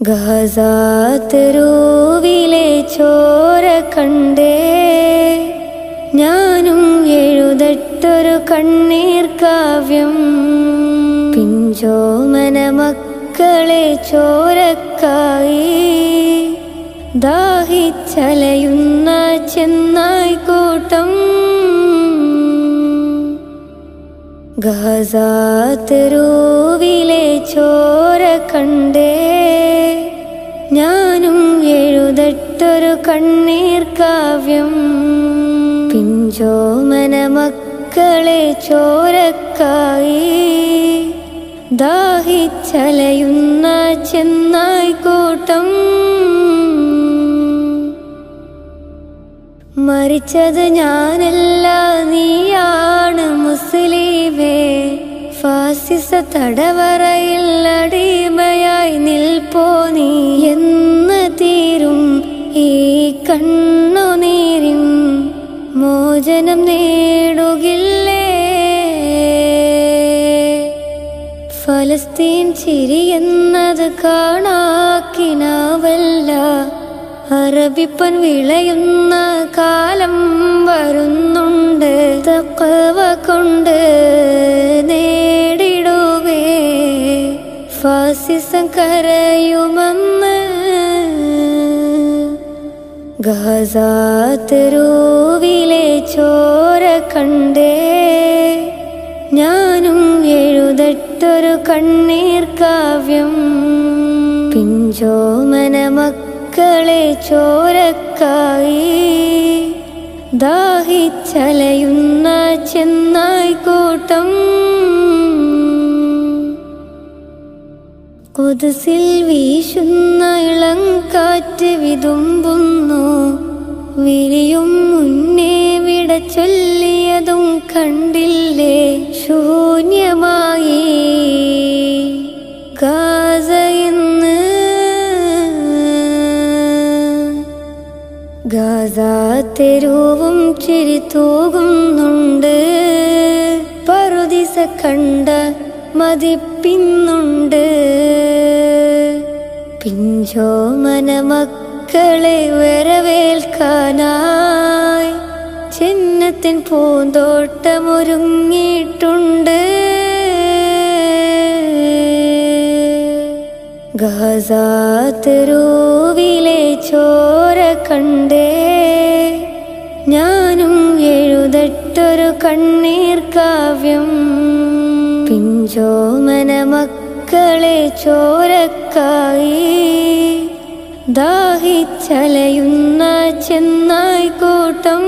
Gaza തെരുവിലെ ചോര കണ്ടേ ഞാനും എഴുതട്ടൊരു കണ്ണീർ കാവ്യം. പിഞ്ചോമന മക്കളെ ചോരക്കായി ദാഹിച്ചലയുന്ന ചെന്നായ്ക്കൂട്ടം. ഗാസാ തെരുവിലെ ചോര കണ്ടേ ഞാനും എഴുതട്ടൊരു കണ്ണീർ കാവ്യം. പിഞ്ചോമന മക്കളെ ചോരക്കായി ദാഹിച്ചലയുന്ന ചെന്നായ്ക്കൂട്ടം. മരിച്ചത് ഞാനല്ല, നീയാണ് മുസ്ലിമേ. ഫാസിസ തടവറയിൽ അടിമയായി നിൽപ്പോ നീ. എന്ന് തീരും ഈ കണ്ണുനീരിൻ മോചനം നേടുകില്ലേ? ഫലസ്തീൻ ചിരിയെന്നത് കാണാക്കിനാവല്ല. അറബിപ്പൻ വിളയുന്ന കാലം വരുന്നുണ്ട്. തഖ്വ കൊണ്ട് നേടിടുവേ ഫാസിസം കരയുമെന്ന്. ഗാസാ തെരുവിലെ ചോര കണ്ടേ ഞാനും എഴുതട്ടൊരു കണ്ണീർ കാവ്യം. പിഞ്ചോമന മക്കളെ ചോരക്കായി ദാഹിച്ചലയുന്ന ചെന്നായ്ക്കൂട്ടം. ഖുദ്സിൽ വീശുന്ന ഇളം കാറ്റ് വിതുമ്പുന്നു. വിരിയും മുന്നേ വിട ചൊല്ലിയതും കണ്ടില്ലേ? ശൂന്യമായി ഗാസ ഇന്ന്. ഗാസാ തെരുവും ചിരി തൂകുന്നുണ്ട്. പറുദിസ കണ്ട മതിപ്പിന്നുണ്ട്. പിഞ്ചോമന മക്കളെ വരവേൽക്കാനായി ജന്നത്തിൻ പൂന്തോട്ടമൊരുങ്ങിയിട്ടുണ്ട്. ഗാസാ തെരുവിലെ ചോര കണ്ടേ ഞാനും എഴുതട്ടൊരു കണ്ണീർ കാവ്യം. പിഞ്ചോമന മക്കളെ ചോരക്കായി ദാഹിച്ചലയുന്ന ചെന്നായ്ക്കൂട്ടം.